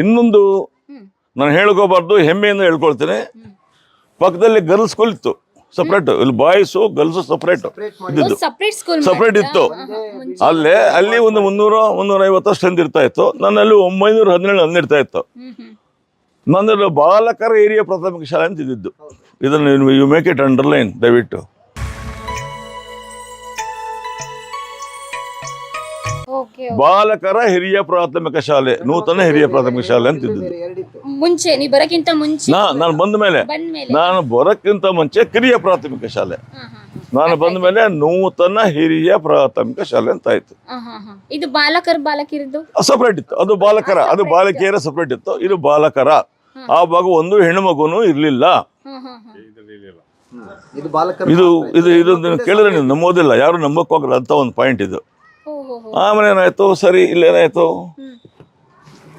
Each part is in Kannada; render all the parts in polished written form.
ಇನ್ನೊಂದು ನಾನು ಹೇಳ್ಕೋಬಾರ್ದು, ಹೆಮ್ಮೆಯಿಂದ ಹೇಳ್ಕೊಳ್ತೇನೆ, ಪಕ್ಕದಲ್ಲಿ ಗರ್ಲ್ಸ್ ಸ್ಕೂಲ್ ಇತ್ತು ಸಪ್ರೇಟ್, ಇಲ್ಲಿ ಬಾಯ್ಸು ಗರ್ಲ್ಸು ಸಪ್ರೇಟ್ ಇದ್ದಿದ್ದು, ಸಪ್ರೇಟ್ ಇತ್ತು. ಅಲ್ಲಿ ಒಂದು 300-350 ಸ್ಟ್ರೆಂತ್ ಇರ್ತಾ ಇತ್ತು. ನನ್ನಲ್ಲಿ 917 ಇರ್ತಾ ಇತ್ತು. ನನ್ನಲ್ಲಿ ಬಾಲಕರ ಹಿರಿಯ ಪ್ರಾಥಮಿಕ ಶಾಲೆ ಅಂತ ಇದ್ದಿದ್ದು. ಇದನ್ನು ಯು ಮೇಕ್ ಇಟ್ ಅಂಡರ್ಲೈನ್ ದಯವಿಟ್ಟು. ಬಾಲಕರ ಹಿರಿಯ ಪ್ರಾಥಮಿಕ ಶಾಲೆ, ನೂತನ ಹಿರಿಯ ಪ್ರಾಥಮಿಕ ಶಾಲೆ ಅಂತ ಇದ್ದಿದ್ದು. ಮುಂಚೆ ನೀವು ಬರಕ್ಕಿಂತ ಮುಂಚೆ ನಾನು ಬಂದ ಮೇಲೆ, ನಾನು ಬರೋಕ್ಕಿಂತ ಮುಂಚೆ ಕಿರಿಯ ಪ್ರಾಥಮಿಕ ಶಾಲೆ, ನಾನು ಬಂದ ಮೇಲೆ ನೂತನ ಹಿರಿಯ ಪ್ರಾಥಮಿಕ ಶಾಲೆ ಅಂತ ಆಯ್ತು. ಇದು ಬಾಲಕಿರದ್ದು ಸಪ್ರೇಟ್ ಇತ್ತು. ಅದು ಬಾಲಕರ, ಅದು ಬಾಲಕಿಯರ ಸಪ್ರೇಟ್ ಇತ್ತು. ಇದು ಬಾಲಕರ. ಆ ಭಾಗ ಒಂದು ಹೆಣ್ಣು ಮಗುನು ಇರ್ಲಿಲ್ಲ. ಇದು ಇದು ಇದೊಂದು ಕೇಳಿದ್ರೆ ನೀವು ನಂಬೋದಿಲ್ಲ, ಯಾರು ನಂಬಕ್ ಹೋಗಲ್ಲ ಅಂತ ಒಂದು ಪಾಯಿಂಟ್ ಇದು. ಆಮೇಲೆ ಏನಾಯ್ತು, ಸರಿ ಇಲ್ಲೇನಾಯ್ತು,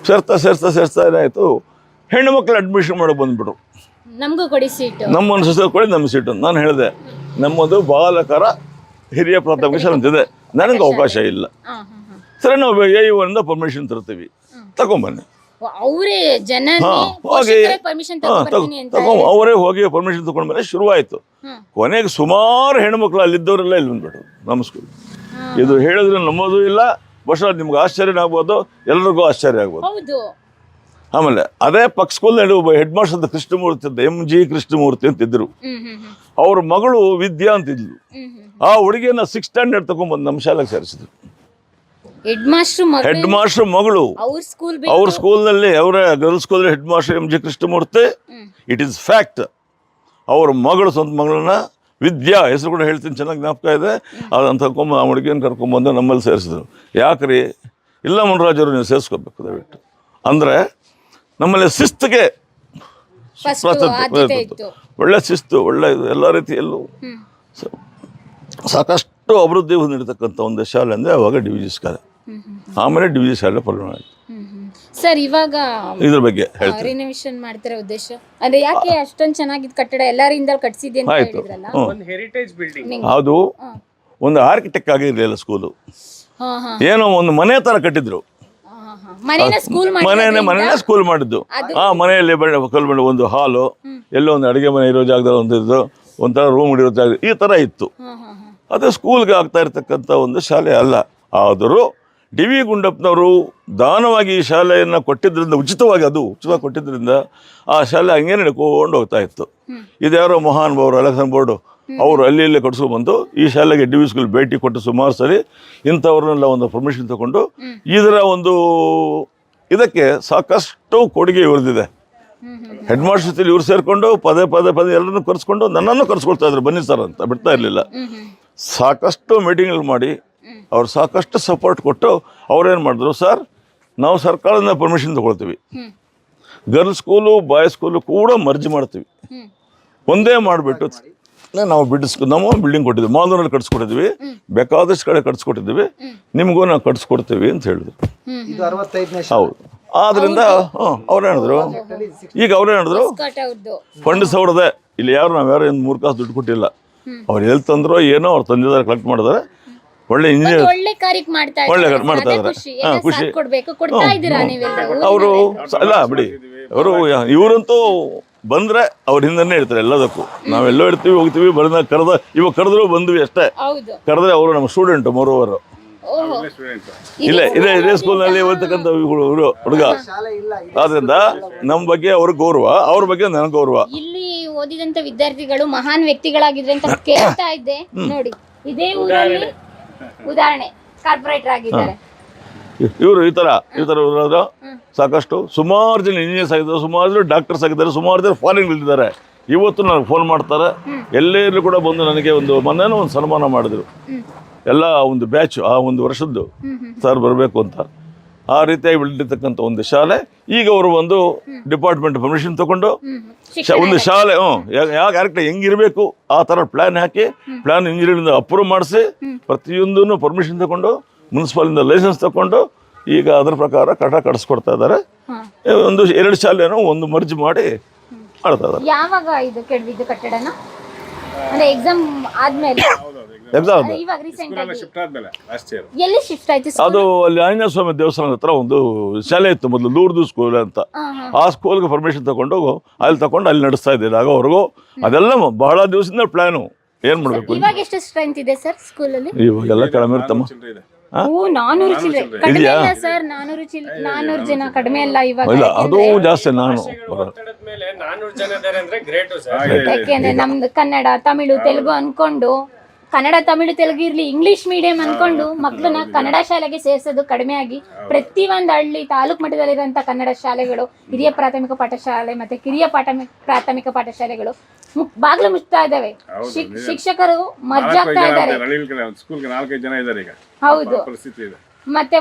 ಸೇರ್ತಾ ಏನಾಯ್ತು, ಹೆಣ್ಣು ಮಕ್ಕಳು ಅಡ್ಮಿಷನ್ ಮಾಡೋ ಬಂದ್ಬಿಟ್ರು. ನಮಗೂ ಕೊಡಿ ಸೀಟು, ನಮ್ಮನ್ನು ಹೆಸರು ಕೊಡಿ, ನಮ್ಮ ಸೀಟು. ನಾನು ಹೇಳಿದೆ ನಮ್ಮದು ಬಾಲಕರ ಹಿರಿಯ ಪ್ರಾಥಮಿಕ ಶಾಲೆ ಅಂತಿದೆ, ನನಗೆ ಅವಕಾಶ ಇಲ್ಲ. ಸರಿ, ನಾವು AU ಪರ್ಮಿಷನ್ ತರ್ತೀವಿ, ತಗೊಂಬನ್ನಿ. ಅವರೇ ಜನ ಅವರೇ ಹೋಗಿ ಪರ್ಮಿಷನ್ ತಗೊಂಡ್ಮೇಲೆ ಶುರುವಾಯಿತು. ಕೊನೆಗೆ ಸುಮಾರು ಹೆಣ್ಮಕ್ಳು ಅಲ್ಲಿದ್ದವರೆಲ್ಲ ಇಲ್ಲಿ ಬಂದ್ಬಿಟ್ರು ನಮ್ಮ ಸ್ಕೂಲ್. ಇದು ಹೇಳಿದ್ರೆ ನಂಬೋದು ಇಲ್ಲ, ಬಹುಶಃ ನಿಮ್ಗೆ ಆಶ್ಚರ್ಯ ಆಗ್ಬೋದು, ಎಲ್ಲರಿಗೂ ಆಶ್ಚರ್ಯ ಆಗ್ಬೋದು. ಆಮೇಲೆ ಅದೇ ಪಕ್ಕ ಸ್ಕೂಲ್ನಲ್ಲಿ ಒಬ್ಬ ಹೆಡ್ ಮಾಸ್ಟರ್ ಅಂತ ಕೃಷ್ಣಮೂರ್ತಿ ಅಂತ, MG ಕೃಷ್ಣಮೂರ್ತಿ ಅಂತಿದ್ರು. ಅವ್ರ ಮಗಳು ವಿದ್ಯಾ ಅಂತಿದ್ಲು. ಆ ಹುಡುಗಿಯನ್ನ 6th ಸ್ಟ್ಯಾಂಡರ್ಡ್ ತಗೊಂಡ್ಬಂದು ನಮ್ಮ ಶಾಲೆಗೆ ಸೇರಿಸಿದ್ರು. ಹೆಡ್ ಮಾಸ್ಟರ್ ಮಗಳು ಅವ್ರ ಸ್ಕೂಲ್ನಲ್ಲಿ, ಅವರ girls school head master MG Krishnamurthy. It is fact. ಅವ್ರ ಮಗಳು, ಸ್ವಂತ ಮಗಳನ್ನ ವಿದ್ಯಾ, ಹೆಸರು ಕೂಡ ಹೇಳ್ತೀನಿ, ಚೆನ್ನಾಗಿ ಜ್ಞಾಪಕ ಇದೆ. ಅದನ್ನು ತಗೊಂಡು ಆ ಹುಡುಗಿಯನ್ನು ಕರ್ಕೊಂಡ್ಬಂದು ನಮ್ಮಲ್ಲಿ ಸೇರಿಸಿದ್ರು. ಯಾಕ್ರಿ? ಇಲ್ಲ ಮುನ್ರಾಜರು, ನೀವು ಸೇರಿಸ್ಕೋಬೇಕು ದಯವಿಟ್ಟು. ಅಂದರೆ ನಮ್ಮಲ್ಲಿ ಶಿಸ್ತಿಗೆ ಒಳ್ಳೆ ಶಿಸ್ತು, ಒಳ್ಳೆ ಇದು, ಎಲ್ಲ ರೀತಿಯಲ್ಲೂ ಸಾಕಷ್ಟು ಅಭಿವೃದ್ಧಿ ಹೊಂದಿರತಕ್ಕಂಥ ಒಂದು ಶಾಲೆ ಅಂದರೆ ಅವಾಗ DVG ಶಾಲೆ. ಆಮೇಲೆ DVG ಶಾಲೆ ಪರಿಣಾಮ ಆಯಿತು. ಸರ್, ಇವಾಗ ಇದ್ರ ಬಗ್ಗೆ ರಿನೋವೇಷನ್ ಮಾಡ್ತಿರೋ ಉದ್ದೇಶ ಅದೇ, ಯಾಕೆ ಅಷ್ಟೊಂದು ಚೆನ್ನಾಗಿದ್ದು ಕಟ್ಟಡ ಎಲ್ಲರಿಂದ ಕಟ್ಸಿದೆ ಅಂತ ಹೇಳಿದ್ರಲ್ಲ? ಒಂದು ಹೆರಿಟೇಜ್ ಬಿಲ್ಡಿಂಗ್ ಅದು ಒಂದು ಆರ್ಕಿಟೆಕ್ಟ್ ಆಗಿರಲಿಲ್ಲ ಸ್ಕೂಲು, ಏನೋ ಒಂದು ಮನೆ ತರ ಕಟ್ಟಿದ್ರು. ಮನೆಯೇ ಸ್ಕೂಲ್ ಮಾಡಿದ್ದು. ಆ ಮನೆಯಲ್ಲಿ ಕಲ್ಬಂಡು ಒಂದು ಹಾಲು, ಎಲ್ಲೋ ಒಂದು ಅಡುಗೆ ಮನೆ ಇರೋ ಜಾಗದಲ್ಲಿ ಒಂದಿದ್ದು, ಒಂಥರ ರೂಮ್ ಇರೋ ಜಾಗ, ಈ ತರ ಇತ್ತು. ಅದು ಸ್ಕೂಲ್ಗೆ ಆಗ್ತಾ ಇರ್ತಕ್ಕಂಥ ಒಂದು ಶಾಲೆ ಅಲ್ಲ. ಆದರೂ DV ಗುಂಡಪ್ಪನವರು ದಾನವಾಗಿ ಈ ಶಾಲೆಯನ್ನು ಕೊಟ್ಟಿದ್ದರಿಂದ, ಉಚಿತವಾಗಿ ಕೊಟ್ಟಿದ್ದರಿಂದ ಆ ಶಾಲೆ ಹಂಗೆ ನಡ್ಕೊಂಡು ಹೋಗ್ತಾ ಇತ್ತು. ಇದ್ಯಾರೋ ಮಹಾನುಭಾವರು ಅಲೆಕ್ಸಾಂಡರ್ ಬೋರ್ಡು ಅವರು ಅಲ್ಲಿ ಕಟ್ಸ್ಕೊಂಡ್ಬಂದು ಈ ಶಾಲೆಗೆ DV ಸ್ಕೂಲ್ ಭೇಟಿ ಕೊಟ್ಟು ಸುಮಾರು ಸರಿ ಇಂಥವ್ರನ್ನೆಲ್ಲ ಒಂದು ಪರ್ಮಿಷನ್ ತಗೊಂಡು ಇದರ ಒಂದು ಇದಕ್ಕೆ ಸಾಕಷ್ಟು ಕೊಡುಗೆ ಇವ್ರದಿದೆ. ಹೆಡ್ ಮಾಸ್ಟರ್ ಜೊತೆ ಇವ್ರು ಸೇರಿಕೊಂಡು ಪದೇ ಎಲ್ಲರನ್ನು ಕರೆಸ್ಕೊಂಡು ನನ್ನನ್ನು ಕರೆಸ್ಕೊಳ್ತಾ ಇದ್ರು, ಬನ್ನಿ ಸರ್ ಅಂತ, ಬಿಡ್ತಾ ಇರಲಿಲ್ಲ. ಸಾಕಷ್ಟು ಮೀಟಿಂಗ್ಗಳು ಮಾಡಿ ಅವ್ರು ಸಾಕಷ್ಟು ಸಪೋರ್ಟ್ ಕೊಟ್ಟು ಅವ್ರೇನು ಮಾಡಿದ್ರು, ಸರ್ ನಾವು ಸರ್ಕಾರದಿಂದ ಪರ್ಮಿಷನ್ ತಗೊಳ್ತೀವಿ, ಗರ್ಲ್ಸ್ ಸ್ಕೂಲು ಬಾಯ್ಸ್ ಸ್ಕೂಲು ಕೂಡ ಮರ್ಜ್ ಮಾಡ್ತೀವಿ, ಒಂದೇ ಮಾಡಿಬಿಟ್ಟು ನಾವು ನಮ್ಮ ಬಿಲ್ಡಿಂಗ್ ಕೊಟ್ಟಿದ್ವಿ, ಮಾಲೂರಲ್ಲಿ ಕಟ್ಸ್ಕೊಟ್ಟಿದ್ವಿ, ಬೇಕಾದಷ್ಟು ಕಡೆ ಕಟ್ಸ್ಕೊಟ್ಟಿದ್ವಿ, ನಿಮಗೂ ನಾವು ಕಟ್ಸ್ಕೊಡ್ತೀವಿ ಅಂತ ಹೇಳಿದ್ರು. ಹೌದು. ಆದ್ರಿಂದ ಅವ್ರು ಹೇಳಿದ್ರು, ಈಗ ಅವ್ರು ಹೇಳಿದ್ರು ಫಂಡ್ ಸೌರದೆ ಇಲ್ಲಿ ನಾವ್ಯಾರು ಏನು 3 ಕಾಸು ದುಡ್ಡು ಕೊಟ್ಟಿಲ್ಲ, ಅವ್ರು ಎಲ್ಲಿ ತಂದ್ರೋ ಏನೋ ಅವ್ರು ತಂದಿದ್ದಾರೆ, ಕಲೆಕ್ಟ್ ಮಾಡಿದ್ದಾರೆ, ಒಳ್ಳೆ ಇಂಜಿನಿಯರ್, ಒಳ್ಳೆ ಮಾಡ್ತಾ ಇದ್ದಾರೆ. ಖುಷಿ ಅವರು ಅಲ್ಲ ಬಿಡಿ, ಅವರು ಇವರಂತೂ ಬಂದ್ರೆ ಅವ್ರ ಹಿಂದನೇ ಇರ್ತಾರೆ ಎಲ್ಲದಕ್ಕೂ. ನಾವೆಲ್ಲೋ ಇರ್ತೀವಿ, ಹೋಗ್ತೀವಿ, ಇವಾಗ ಕರೆದ್ರು ಬಂದ್ವಿ ಅಷ್ಟೇ. ಕರೆದ್ರೆ ಅವರು ನಮ್ಮ ಸ್ಟೂಡೆಂಟ್ ಮೋರೋವರು, ಇದೇ ಸ್ಕೂಲ್ನಲ್ಲಿ ಓದ್ತಕ್ಕಂಥ ಹುಡುಗ. ಆದ್ರಿಂದ ನಮ್ಮ ಬಗ್ಗೆ ಅವ್ರ ಗೌರವ, ಅವ್ರ ಬಗ್ಗೆ ನನಗೆ ಗೌರವ. ಇಲ್ಲಿ ಓದಿದಂತ ವಿದ್ಯಾರ್ಥಿಗಳು ಮಹಾನ್ ವ್ಯಕ್ತಿಗಳಾಗಿದ್ರೆ ಅಂತ ಕೇಳ್ತಾ ಇದ್ದೆ. ನೋಡಿ, ಇದೇ ಊರಲ್ಲಿ ಉದಾಹರಣೆ ಕಾರ್ಪೊರೇಟರ್ ಆಗಿದ್ದಾರೆ ಇವರು. ಈ ತರ ಸಾಕಷ್ಟು ಸುಮಾರು ಜನ ಇಂಜಿನಿಯರ್ಸ್ ಆಗಿದ್ದಾರೆ, ಸುಮಾರು ಜನ ಡಾಕ್ಟರ್ಸ್ ಆಗಿದ್ದಾರೆ, ಸುಮಾರು ಜನ ಫಾರಿನ್ ಇದ್ದಾರೆ. ಇವತ್ತು ನನಗೆ ಫೋನ್ ಮಾಡ್ತಾರೆ, ಎಲ್ಲೇ ಇರಲಿ ಕೂಡ ಬಂದು ನನಗೆ ಮೊನ್ನೆನೂ ಒಂದು ಸನ್ಮಾನ ಮಾಡಿದ್ರು, ಎಲ್ಲ ಒಂದು ಬ್ಯಾಚ್, ಆ ಒಂದು ವರ್ಷದ್ದು ಸರ್ ಬರಬೇಕು ಅಂತ. ಆ ರೀತಿಯಾಗಿ ಬೆಳೆದಿರ್ತಕ್ಕಂಥ ಒಂದು ಶಾಲೆ. ಈಗ ಅವರು ಒಂದು ಡಿಪಾರ್ಟ್ಮೆಂಟ್ ಪರ್ಮಿಷನ್ ತಗೊಂಡು ಒಂದು ಶಾಲೆ ಯಾವ ಕ್ಯಾರೆಕ್ಟರ್ ಹೆಂಗಿರಬೇಕು ಆ ಥರ ಪ್ಲ್ಯಾನ್ ಹಾಕಿ, ಪ್ಲ್ಯಾನ್ ಇಂಜಿನಿಯರಿಂದ ಅಪ್ರೂವ್ ಮಾಡಿಸಿ, ಪ್ರತಿಯೊಂದನ್ನು ಪರ್ಮಿಷನ್ ತಗೊಂಡು, ಮುನ್ಸಿಪಾಲಿಂದ ಲೈಸೆನ್ಸ್ ತಗೊಂಡು, ಈಗ ಅದರ ಪ್ರಕಾರ ಕಟ್ಸ್ಕೊಡ್ತಾ ಇದ್ದಾರೆ. ಒಂದು 2 ಶಾಲೆನೂ ಒಂದು ಮರ್ಜ್ ಮಾಡಿ ಮಾಡ್ತಾ ಇದ್ದಾರೆ. ಯಾವಾಗ ಇದು ಕೆಡವಿದ್ದು ಕಟ್ಟಡನ? ಅಂದ್ರೆ ಎಕ್ಸಾಮ್ ಆದ್ಮೇಲೆ ಎಕ್ಸಾಮ್ ಇವಾಗ ರೀಸೆಂಟ್ ಆಗಿ ಶಿಫ್ಟ್ ಆದ್ಮೇಲೆ ಲಾಸ್ಟ್ ಇಯರ್ ಎಲ್ಲಿ ಶಿಫ್ಟ್ ಆಯ್ತು ಅದು ಅಲ್ಲಿ ಆಂಜನೇಯ ಸ್ವಾಮಿ ದೇವಸ್ಥಾನದ ಹತ್ರ ಒಂದು ಶಾಲೆ ಇತ್ತು ಮೊದಲು ಲೂರ್ದು ಸ್ಕೂಲ್ ಅಂತ. ಆ ಸ್ಕೂಲ್ಗೆ ಪರ್ಮಿಷನ್ ತಗೊಂಡು ಅಲ್ಲಿ ನಡೆಸ್ತಾ ಇದ್ದೀವಿ ಆಗೋವರೆಗೂ. ಅದೆಲ್ಲ ಬಹಳ ದಿವಸದಿಂದ ಪ್ಲಾನು ಏನ್ ಮಾಡ್ಬೇಕು. ಇವಾಗ ಎಷ್ಟು ಸ್ಟ್ರೆಂತ್ ಇದೆ ಸರ್ ಸ್ಕೂಲ್ ಅಲ್ಲಿ? ಇವಾಗೆಲ್ಲ ಕಡಿಮೆ ಇರ್ತಮ್ಮ. ಇದೆ. ಓ 400 ಚಿಲ್ಲರೆ ಕಡಿಮೆ ಇಲ್ಲ ಸರ್. 400 ಜನ ಕಡಿಮೆ ಅಲ್ಲ ಇವಾಗ. ಇಲ್ಲ ಅದು ಜಾಸ್ತಿ. ನಾನು ಮೇಲೆ 400 ಜನ ಇದ್ದಾರೆ ಅಂದ್ರೆ ಗ್ರೇಟ್ ಸರ್. ಯಾಕೆಂದ್ರೆ ನಮ್ದು ಕನ್ನಡ ತಮಿಳು ತೆಲುಗು ಅನ್ಕೊಂಡು, ಕನ್ನಡ ತಮಿಳು ತೆಲುಗು ಇರ್ಲಿ ಇಂಗ್ಲಿಷ್ ಮೀಡಿಯಂ ಅನ್ಕೊಂಡು ಮಕ್ಕಳನ್ನ ಕನ್ನಡ ಶಾಲೆಗೆ ಸೇರ್ಸೋದು ಕಡಿಮೆ ಆಗಿ ಪ್ರತಿ ಒಂದು ಹಳ್ಳಿ ತಾಲೂಕು ಮಟ್ಟದಲ್ಲಿರುವಂತ ಕನ್ನಡ ಶಾಲೆಗಳು, ಹಿರಿಯ ಪ್ರಾಥಮಿಕ ಪಾಠಶಾಲೆ ಮತ್ತೆ ಕಿರಿಯ ಪ್ರಾಥಮಿಕ ಪಾಠಶಾಲೆಗಳು ಬಾಗ್ಲು ಮುಚ್ತಾ ಇದಾವೆ. ಶಿಕ್ಷಕರು ಮರ್ಜ್ ಆಗ್ತಾ ಇದ್ದಾರೆ. ಸ್ಕೂಲ್ಗೆ 4-5 ಜನ ಇದ್ದಾರೆ ಈಗ. ಹೌದು. ಪರಿಸ್ಥಿತಿ ಇದೆ. ಮತ್ತೆ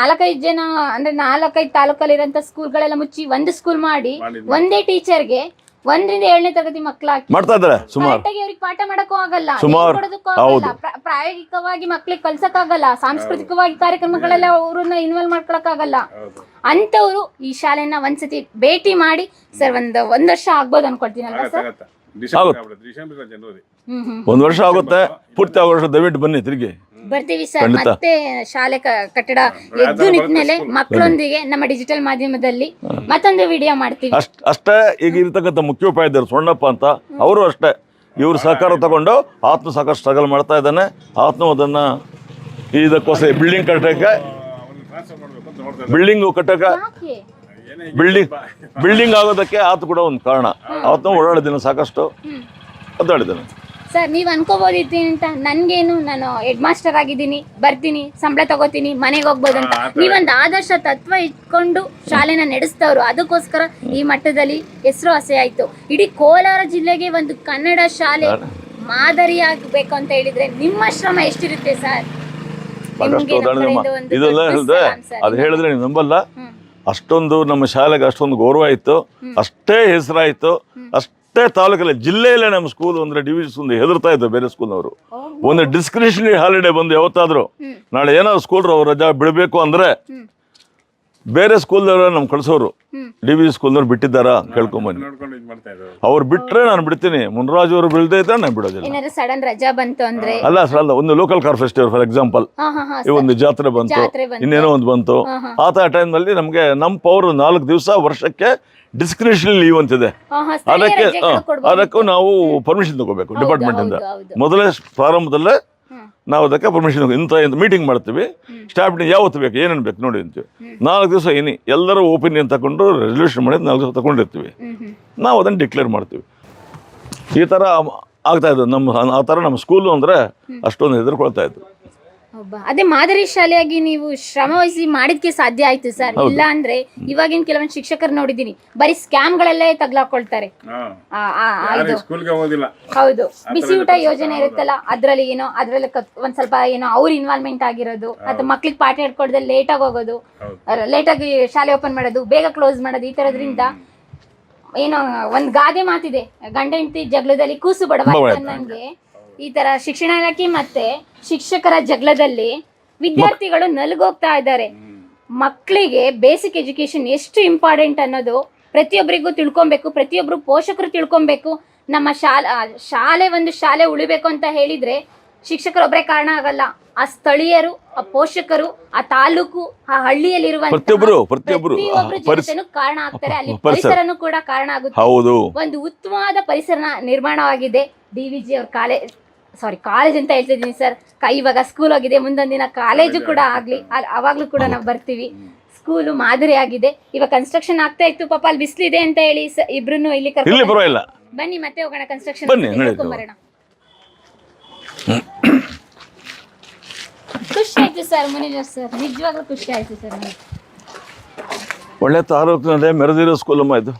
4-5 ಜನ ಅಂದ್ರೆ 4-5 ತಾಲೂಕಲ್ಲಿರೋಂಥ ಸ್ಕೂಲ್ಗಳೆಲ್ಲ ಮುಚ್ಚಿ ಒಂದು ಸ್ಕೂಲ್ ಮಾಡಿ ಒಂದೇ ಟೀಚರ್ಗೆ 1ರಿಂದ 7ನೇ ತರಗತಿ ಮಕ್ಕಳು ಹಾಕಿ ಮಾಡ್ತಾ ಇದ್ದಾರೆ ಸುಮಾರು. ಕರೆಕ್ಟಾಗಿ ಅವ್ರಿಗೆ ಪಾಠ ಮಾಡಕ್ಕೂ ಆಗಲ್ಲ, ಸುಮಾರು. ಹೇಳ್ಕೊಡೋದಕ್ಕೂ ಆಗಲ್ಲ, ಪ್ರಾಯೋಗಿಕವಾಗಿ ಮಕ್ಳಿಗೆ ಕಲ್ಸಕ್ಕಾಗಲ್ಲ, ಸಾಂಸ್ಕೃತಿಕವಾಗಿ ಕಾರ್ಯಕ್ರಮಗಳೆಲ್ಲ ಅವ್ರನ್ನ ಇನ್ವಾಲ್ವ್ ಮಾಡ್ಕೊಳಕ್ಕಾಗಲ್ಲ. ಅಂತವ್ರು ಈ ಶಾಲೆನ ಒಂದ್ಸತಿ ಭೇಟಿ ಮಾಡಿ ಸರ್ ಒಂದು ವರ್ಷ ಆಗ್ಬೋದು ಅನ್ಕೊಳ್ತೀನಲ್ವಾ ಸರ್? ಡಿಸೆಂಬರ್ ಜನವರಿ ಒಂದು ವರ್ಷ ಆಗುತ್ತೆ. ಪೂರ್ತಿ ಆಗೋ ವರ್ಷ ದಯವಿಟ್ಟು ಬನ್ನಿ ತಿರುಗಿ ಬರ್ತೀವಿ ಸರ್. ಮತ್ತೆ ಶಾಲೆ ಕಟ್ಟಡ ಎದ್ದು ನಿಂತ್ಮೇಲೆ ಮಕ್ಕಳೊಂದಿಗೆ ನಮ್ಮ ಡಿಜಿಟಲ್ ಮಾಧ್ಯಮದಲ್ಲಿ ಮತ್ತೊಂದು ವಿಡಿಯೋ ಮಾಡ್ತೀವಿ. ಅಷ್ಟೇ. ಈಗ ಇರ್ತಕ್ಕಂಥ ಮುಖ್ಯ ಉಪಾಧ್ಯಾಯರು ಸೊಣ್ಣಪ್ಪ ಅಂತ, ಅವರು ಅಷ್ಟೇ ಇವ್ರ ಸಹಕಾರ ತಗೊಂಡು ಆತ್ಮ ಸಾಕಷ್ಟು ಸ್ಟ್ರಗಲ್ ಮಾಡ್ತಾ ಇದ್ದಾನೆ. ಆತ್ಮ ಅದನ್ನ ಇದಕ್ಕೋಸ್ಕರ ಬಿಲ್ಡಿಂಗ್ ಕಟ್ಟಕ್ಕೆ, ಬಿಲ್ಡಿಂಗು ಕಟ್ಟಕ್ಕೆ, ಯಾಕೆ? ಬಿಲ್ಡಿಂಗ್ ಆಗೋದಕ್ಕೆ ಆತ ಕೂಡ ಒಂದು ಕಾರಣ. ಆತ್ಮ ಓಡಾಡಿದ್ದಾನೆ, ಸಾಕಷ್ಟು ಒದ್ದಾಡಿದ್ದಾನೆ. ಸರ್ ನೀವು ಅನ್ಕೋಬೋದಿತ್ತು ಅಂತ, ನನ್ಗೇನು ನಾನು ಹೆಡ್ ಮಾಸ್ಟರ್ ಆಗಿದ್ದೀನಿ, ಬರ್ತೀನಿ, ಸಂಬಳ ತಗೋತೀನಿ, ಮನೆಗೆ ಹೋಗ್ಬೋದು ಅಂತ. ನೀವೊಂದು ಆದರ್ಶ ತತ್ವ ಇಟ್ಕೊಂಡು ಶಾಲೆನ ನಡೆಸ್ತವ್ರು, ಅದಕ್ಕೋಸ್ಕರ ಈ ಮಟ್ಟದಲ್ಲಿ ಹೆಸರು ಹಸೆ ಆಯ್ತು. ಇಡೀ ಕೋಲಾರ ಜಿಲ್ಲೆಗೆ ಒಂದು ಕನ್ನಡ ಶಾಲೆ ಮಾದರಿ ಆಗ್ಬೇಕು ಅಂತ ಹೇಳಿದ್ರೆ ನಿಮ್ಮ ಶ್ರಮ ಎಷ್ಟಿರುತ್ತೆ ಸರ್? ಸಾಕಷ್ಟು ಇದೆಲ್ಲ ಹೇಳಿದ್ರೆ ಅದು ಹೇಳಿದ್ರೆ ನೀವು ನಂಬಲ್ಲ. ಅಷ್ಟೊಂದು ನಮ್ಮ ಶಾಲೆಗೆ ಅಷ್ಟೊಂದು ಗೌರವ ಇತ್ತು, ಅಷ್ಟೇ ಹೆಸರಾಯಿತು, ಅಷ್ಟೇ ತಾಲೂಕಲ್ಲಿ ಜಿಲ್ಲೆಯಲ್ಲೇ ನಮ್ಮ ಸ್ಕೂಲ್ ಅಂದ್ರೆ ಡಿವಿಷನ್ ಹೆದರ್ತಾ ಇತ್ತು ಬೇರೆ ಸ್ಕೂಲ್ನವರು. ಒಂದು ಡಿಸ್ಕ್ರಿಷನರಿ ಹಾಲಿಡೇ ಬಂದು ಯಾವತ್ತಾದ್ರು ನಾಳೆ ಏನಾದ್ರು ಸ್ಕೂಲ್ ರಜಾ ಬಿಡಬೇಕು ಅಂದ್ರೆ ಬೇರೆ ಸ್ಕೂಲ್ದವ್ರು ನಮ್ಗೆ ಕಳ್ಸೋರು. ಡಿವಿಜನ್ ಸ್ಕೂಲ್ನವ್ರು ಬಿಟ್ಟಿದ್ದಾರಾ ಕೇಳ್ಕೊಂಬನ್ನಿ. ಅವ್ರು ಬಿಟ್ರೆ ನಾನು ಬಿಡ್ತೀನಿ, ಮುನ್ರಾಜ್ ಅವರು ಬೀಳ್ದೇ ಇದ್ರೆ ನಾನು ಬಿಡೋದಿಲ್ಲ. ಏನಾದ್ರು ಸಡನ್ ರಜಾ ಬಂತು ಅಂದ್ರೆ ಅಲ್ಲ ಒಂದು local car festival for example, ಈ ಒಂದು ಜಾತ್ರೆ ಬಂತು, ಇನ್ನೇನೋ ಒಂದು ಬಂತು, ಆ ತರ ಟೈಮ್ನಲ್ಲಿ ನಮಗೆ ನಮ್ಮ ಪವರ್ 4 ದಿವಸ ವರ್ಷಕ್ಕೆ ಡಿಸ್ಕ್ರಿಷನರಿ ಲೀವ್ ಅಂತಿದೆ. ಅದಕ್ಕೂ ನಾವು ಪರ್ಮಿಷನ್ ತಗೋಬೇಕು ಡಿಪಾರ್ಟ್ಮೆಂಟ್ ಇಂದ. ಮೊದಲೇ ಪ್ರಾರಂಭದಲ್ಲೇ ನಾವು ಅದಕ್ಕೆ ಪರ್ಮಿಷನ್ ಇಂಥ ಮೀಟಿಂಗ್ ಮಾಡ್ತೀವಿ. ಸ್ಟಾಫ್ ಯಾವತ್ತು ಬೇಕು, ಏನೇನು ಬೇಕು ನೋಡಿ ಅಂತೀವಿ. 4 ದಿವಸ ಎಲ್ಲರೂ ಒಪಿನಿಯನ್ ತಗೊಂಡು ರೆಸಲ್ಯೂಷನ್ ಮಾಡಿ 4 ದಿವಸ ತಗೊಂಡಿರ್ತೀವಿ. ನಾವು ಅದನ್ನು ಡಿಕ್ಲೇರ್ ಮಾಡ್ತೀವಿ. ಈ ಥರ ಆಗ್ತಾ ಇದ್ದು ಆ ಥರ ನಮ್ಮ ಸ್ಕೂಲು ಅಂದರೆ ಅಷ್ಟೊಂದು ಹೆದರ್ಕೊಳ್ತಾ ಇತ್ತು. ಅದೇ ಮಾದರಿ ಶಾಲೆಯಾಗಿ ನೀವು ಶ್ರಮ ವಹಿಸಿ ಮಾಡಿದ್ಕೆ ಸಾಧ್ಯ ಆಯ್ತು ಸರ್. ಇಲ್ಲ ಅಂದ್ರೆ ಇವಾಗಿನ ಕೆಲವೊಂದು ಶಿಕ್ಷಕರು ನೋಡಿದೀನಿ, ಬರೀ ಸ್ಕ್ಯಾಮ್ಗಳಲ್ಲೇ ತಗ್ಲಾಕೊಳ್ತಾರೆ. ಹೌದು, ಬಿಸಿ ಊಟ ಯೋಜನೆ ಇರುತ್ತಲ್ಲ, ಅದ್ರಲ್ಲಿ ಒಂದ್ ಸ್ವಲ್ಪ ಅವ್ರ ಇನ್ವಾಲ್ವ್ಮೆಂಟ್ ಆಗಿರೋದು, ಅಥವಾ ಮಕ್ಳಿಗೆ ಪಾಠ ಹೇಳ್ಕೊಡ್ದೆ ಲೇಟ್ ಆಗಿ ಹೋಗೋದು, ಲೇಟ್ ಆಗಿ ಶಾಲೆ ಓಪನ್ ಮಾಡೋದು, ಬೇಗ ಕ್ಲೋಸ್ ಮಾಡೋದು, ಈ ತರದ್ರಿಂದ ಒಂದ್ ಗಾದೆ ಮಾತಿದೆ, ಗಂಡ ಹೆಂಡತಿ ಜಗಳದಲ್ಲಿ ಕೂಸು ಬಡವ ನಂಗೆ. ಈ ತರ ಶಿಕ್ಷಣ ಇಲಾಖೆ ಮತ್ತೆ ಶಿಕ್ಷಕರ ಜಗಳದಲ್ಲಿ ವಿದ್ಯಾರ್ಥಿಗಳು ನಲುಗೋಗ್ತಾ ಇದ್ದಾರೆ. ಮಕ್ಕಳಿಗೆ ಬೇಸಿಕ್ ಎಜುಕೇಶನ್ ಎಷ್ಟು ಇಂಪಾರ್ಟೆಂಟ್ ಅನ್ನೋದು ಪ್ರತಿಯೊಬ್ಬರಿಗೂ ತಿಳ್ಕೊಬೇಕು, ಪ್ರತಿಯೊಬ್ಬರು ಪೋಷಕರು ತಿಳ್ಕೊಬೇಕು. ನಮ್ಮ ಶಾಲೆ ಉಳಿಬೇಕು ಅಂತ ಹೇಳಿದ್ರೆ ಶಿಕ್ಷಕರೊಬ್ಬರೇ ಕಾರಣ ಆಗಲ್ಲ. ಆ ಸ್ಥಳೀಯರು, ಆ ಪೋಷಕರು, ಆ ತಾಲೂಕು, ಆ ಹಳ್ಳಿಯಲ್ಲಿರುವ ಪ್ರತಿಯೊಬ್ಬರು ಕಾರಣ ಆಗ್ತಾರೆ. ಅಲ್ಲಿ ಪರಿಸರನು ಕೂಡ ಕಾರಣ ಆಗುತ್ತೆ. ಒಂದು ಉತ್ತಮವಾದ ಪರಿಸರ ನಿರ್ಮಾಣವಾಗಿದೆ. DVG ಅವ್ರ ಕಾಲೇಜ್ ಅಂತ ಹೇಳ್ತಿದ್ದೀನಿ ಸರ್. ಇವಾಗ ಸ್ಕೂಲ್ ಆಗಿದೆ, ಮುಂದೊಂದು ದಿನ ಕಾಲೇಜು ಕೂಡ ಆಗ್ಲಿ, ಅವಾಗ್ಲೂ ಕೂಡ ನಾವು ಬರ್ತೀವಿ. ಸ್ಕೂಲು ಮಾದರಿ ಆಗಿದೆ. ಇವಾಗ ಕನ್ಸ್ಟ್ರಕ್ಷನ್ ಆಗ್ತಾ ಇತ್ತು, ಪಾಪ ಅಲ್ಲಿ ಬಿಸಿಲಿದೆ ಅಂತ ಹೇಳಿ ಇಬ್ರು ಇಲ್ಲಿ ಪರವಾಗಿಲ್ಲ ಬನ್ನಿ ಮತ್ತೆ ಹೋಗೋಣ ಕನ್ಸ್ಟ್ರಕ್ಷನ್ ಬರೋಣ. ಖುಷಿ ಆಯ್ತು ಸರ್ ಮುನಿಜರ್ ಸರ್, ನಿಜವಾಗ್ಲೂ ಖುಷಿ ಆಯ್ತು ಸರ್. ಒಳ್ಳೆ ತಾಲೂಕಿನಲ್ಲೇ ಮೆರೆದಿರೋ ಸ್ಕೂಲ್ ಅಮ್ಮ ಇದು.